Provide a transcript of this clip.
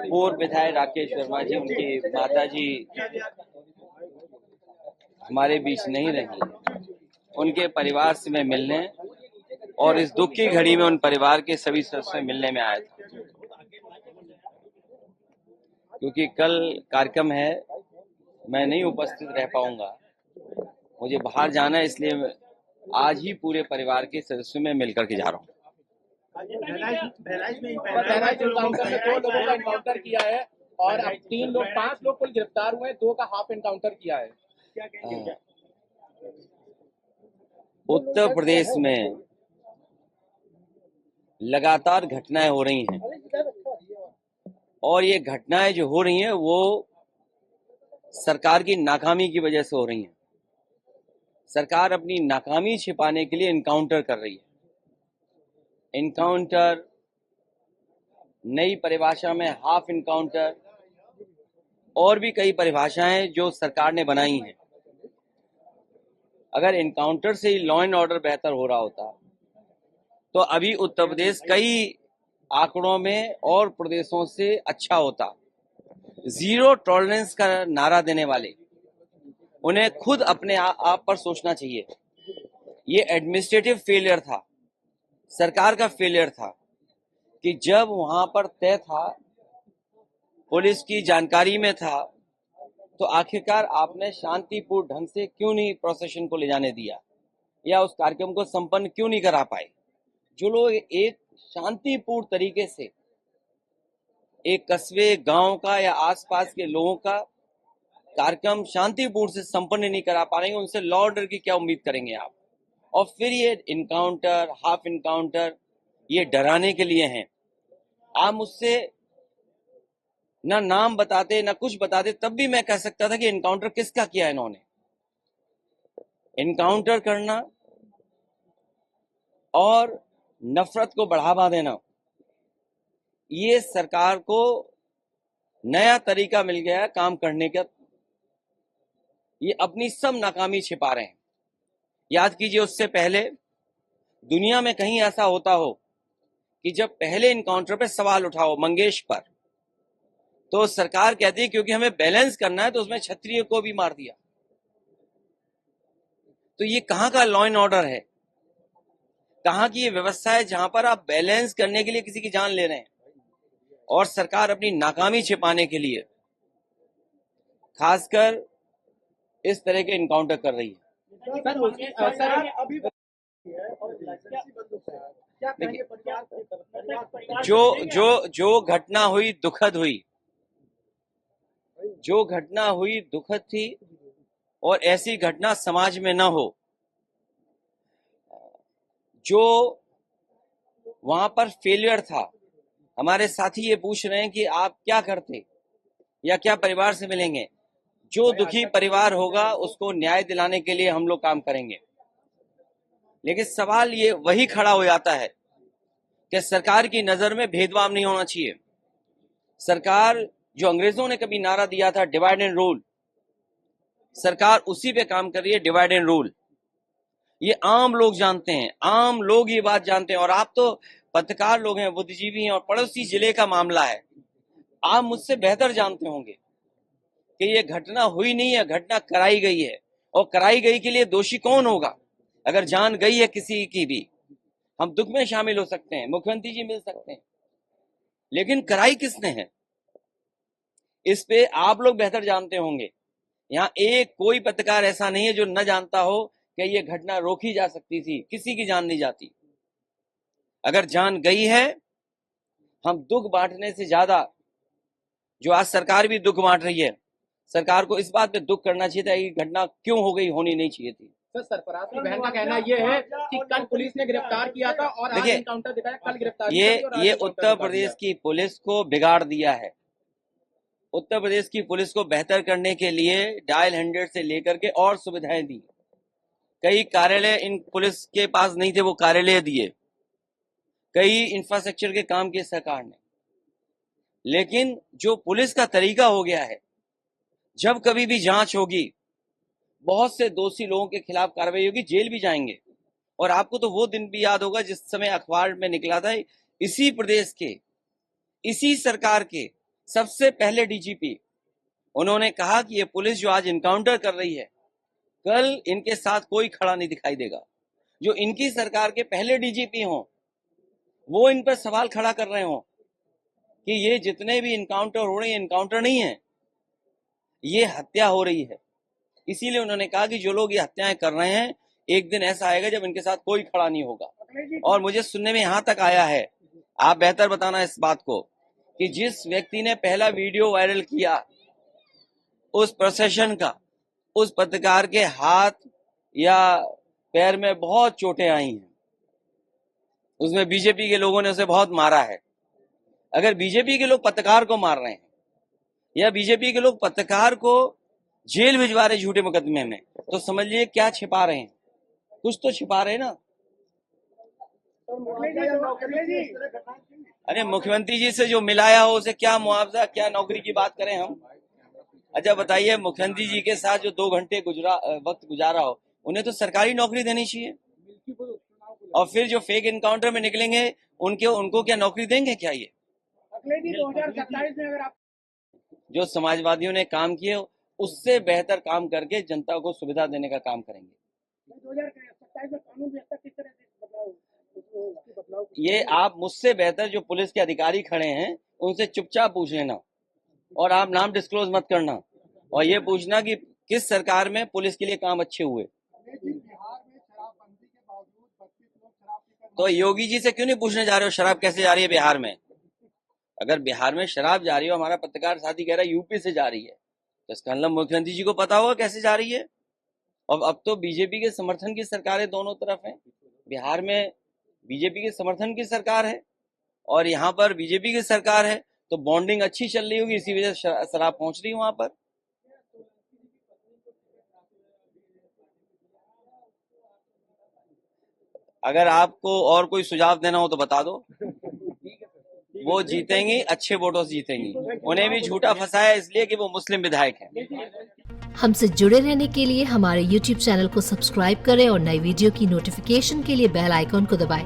पूर्व विधायक राकेश वर्मा जी, उनकी माता जी हमारे बीच नहीं रही। उनके परिवार से मैं मिलने और इस दुख की घड़ी में उन परिवार के सभी सदस्यों से मिलने में आया था, क्योंकि कल कार्यक्रम है, मैं नहीं उपस्थित रह पाऊंगा, मुझे बाहर जाना है, इसलिए आज ही पूरे परिवार के सदस्यों में मिलकर के जा रहा हूँ। बहराइच में एनकाउंटर में 2 लोगों का एनकाउंटर किया है और अब 5 लोग कुल गिरफ्तार हुए, 2 का हाफ एनकाउंटर किया है। उत्तर प्रदेश में लगातार घटनाएं हो रही हैं और ये घटनाएं जो हो रही हैं वो सरकार की नाकामी की वजह से हो रही हैं। सरकार अपनी नाकामी छिपाने के लिए एनकाउंटर कर रही है। एनकाउंटर, नई परिभाषा में हाफ एनकाउंटर और भी कई परिभाषाएं जो सरकार ने बनाई हैं। अगर एनकाउंटर से ही लॉ एंड ऑर्डर बेहतर हो रहा होता तो अभी उत्तर प्रदेश कई आंकड़ों में और प्रदेशों से अच्छा होता। जीरो टॉलरेंस का नारा देने वाले, उन्हें खुद अपने आप पर सोचना चाहिए। ये एडमिनिस्ट्रेटिव फेलियर था, सरकार का फेलियर था कि जब वहां पर तय था, पुलिस की जानकारी में था, तो आखिरकार आपने शांतिपूर्ण ढंग से क्यों नहीं प्रोसेशन को ले जाने दिया या उस कार्यक्रम को संपन्न क्यों नहीं करा पाए। जो लोग एक शांतिपूर्ण तरीके से एक कस्बे, गांव का या आसपास के लोगों का कार्यक्रम शांतिपूर्ण से संपन्न नहीं करा पा रहे हैं, उनसे लॉ ऑर्डर की क्या उम्मीद करेंगे आप। और फिर ये इनकाउंटर, हाफ इनकाउंटर, ये डराने के लिए हैं। आप मुझसे ना नाम बताते ना कुछ बताते, तब भी मैं कह सकता था कि इनकाउंटर किसका किया है इन्होंने। इनकाउंटर करना और नफरत को बढ़ावा देना, ये सरकार को नया तरीका मिल गया है काम करने का। ये अपनी सब नाकामी छिपा रहे हैं। याद कीजिए, उससे पहले दुनिया में कहीं ऐसा होता हो कि जब पहले इनकाउंटर पे सवाल उठाओ मंगेश पर, तो सरकार कहती है क्योंकि हमें बैलेंस करना है तो उसमें क्षत्रिय को भी मार दिया। तो ये कहां का लॉ एंड ऑर्डर है, कहां की ये व्यवस्था है जहां पर आप बैलेंस करने के लिए किसी की जान ले रहे हैं। और सरकार अपनी नाकामी छिपाने के लिए खासकर इस तरह के इनकाउंटर कर रही है। जो घटना हुई दुखद हुई, जो घटना हुई दुखद थी और ऐसी घटना समाज में न हो। जो वहां पर फेलियर था, हमारे साथी ये पूछ रहे हैं कि आप क्या करते या क्या परिवार से मिलेंगे। जो दुखी परिवार होगा उसको न्याय दिलाने के लिए हम लोग काम करेंगे। लेकिन सवाल ये वही खड़ा हो जाता है कि सरकार की नजर में भेदभाव नहीं होना चाहिए। सरकार, जो अंग्रेजों ने कभी नारा दिया था डिवाइड एंड रूल, सरकार उसी पे काम कर रही है, डिवाइड एंड रूल। ये आम लोग जानते हैं, आम लोग ये बात जानते हैं। और आप तो पत्रकार लोग हैं, बुद्धिजीवी हैं, और पड़ोसी जिले का मामला है, आप मुझसे बेहतर जानते होंगे कि ये घटना हुई नहीं है, घटना कराई गई है। और कराई गई के लिए दोषी कौन होगा? अगर जान गई है किसी की भी, हम दुख में शामिल हो सकते हैं, मुख्यमंत्री जी मिल सकते हैं, लेकिन कराई किसने है इस पे आप लोग बेहतर जानते होंगे। यहाँ एक कोई पत्रकार ऐसा नहीं है जो न जानता हो कि ये घटना रोकी जा सकती थी, किसी की जान नहीं जाती। अगर जान गई है, हम दुख बांटने से ज्यादा, जो आज सरकार भी दुख बांट रही है, सरकार को इस बात पे दुख करना चाहिए था कि घटना क्यों हो गई, होनी नहीं चाहिए थी। सर, सरफराज की बहन का कहना यह है कि कल पुलिस ने गिरफ्तार किया था और आज एनकाउंटर दिखाया, कल गिरफ्तार। ये उत्तर प्रदेश की पुलिस को बिगाड़ दिया है। उत्तर प्रदेश की पुलिस को बेहतर करने के लिए डायल 100 से लेकर के और सुविधाएं दी। कई कार्यालय इन पुलिस के पास नहीं थे, वो कार्यालय दिए। कई इंफ्रास्ट्रक्चर के काम किए सरकार ने। लेकिन जो पुलिस का तरीका हो गया है, जब कभी भी जांच होगी, बहुत से दोषी लोगों के खिलाफ कार्रवाई होगी, जेल भी जाएंगे। और आपको तो वो दिन भी याद होगा जिस समय अखबार में निकला था, इसी प्रदेश के, इसी सरकार के सबसे पहले डीजीपी उन्होंने कहा कि ये पुलिस जो आज इनकाउंटर कर रही है, कल इनके साथ कोई खड़ा नहीं दिखाई देगा। जो इनकी सरकार के पहले डीजीपी हों, वो इन पर सवाल खड़ा कर रहे हों कि ये जितने भी इनकाउंटर हो रहे हैं, इनकाउंटर नहीं है, ये हत्या हो रही है। इसीलिए उन्होंने कहा कि जो लोग ये हत्याएं कर रहे हैं, एक दिन ऐसा आएगा जब इनके साथ कोई खड़ा नहीं होगा। और मुझे सुनने में यहां तक आया है, आप बेहतर बताना इस बात को, कि जिस व्यक्ति ने पहला वीडियो वायरल किया उस प्रोसेशन का, उस पत्रकार के हाथ या पैर में बहुत चोटें आई हैं। उसमें बीजेपी के लोगों ने उसे बहुत मारा है। अगर बीजेपी के लोग पत्रकार को मार रहे हैं या बीजेपी के लोग पत्रकार को जेल भिजवा रहे झूठे मुकदमे में, तो समझिए क्या छिपा रहे हैं, कुछ तो छिपा रहे हैं ना। अरे मुख्यमंत्री जी से जो मिलाया हो उसे क्या मुआवजा, क्या नौकरी की बात करें हम। अच्छा बताइए, मुख्यमंत्री जी के साथ जो 2 घंटे वक्त गुजारा हो, उन्हें तो सरकारी नौकरी देनी चाहिए। और फिर जो फेक इनकाउंटर में निकलेंगे उनको क्या नौकरी देंगे क्या? ये 2027 में अगर आप जो समाजवादियों ने काम किए उससे बेहतर काम करके जनता को सुविधा देने का काम करेंगे। 2027 में कानून व्यवस्था किस तरह से बदलाव ये आप मुझसे बेहतर जो पुलिस के अधिकारी खड़े हैं उनसे चुपचाप पूछ लेना, और आप नाम डिस्क्लोज मत करना, और ये पूछना कि किस सरकार में पुलिस के लिए काम अच्छे हुए। तो योगी जी से क्यों नहीं पूछने जा रहे हो शराब कैसे जा रही है बिहार में? अगर बिहार में शराब जा रही हो, हमारा पत्रकार साथी कह रहा है यूपी से जा रही है, तो इसका मतलब मुख्यमंत्री जी को पता होगा कैसे जा रही है। और अब तो बीजेपी के समर्थन की सरकारें दोनों तरफ हैं। बिहार में बीजेपी के समर्थन की सरकार है और यहाँ पर बीजेपी की सरकार है, तो बॉन्डिंग अच्छी चल रही होगी, इसी वजह से शराब पहुंच रही है वहां पर। अगर आपको और कोई सुझाव देना हो तो बता दो। वो जीतेंगी, अच्छे वोटों से जीतेंगी। उन्हें भी झूठा फंसाया इसलिए कि वो मुस्लिम विधायक हैं। हमसे जुड़े रहने के लिए हमारे YouTube चैनल को सब्सक्राइब करें और नई वीडियो की नोटिफिकेशन के लिए बेल आइकॉन को दबाएं।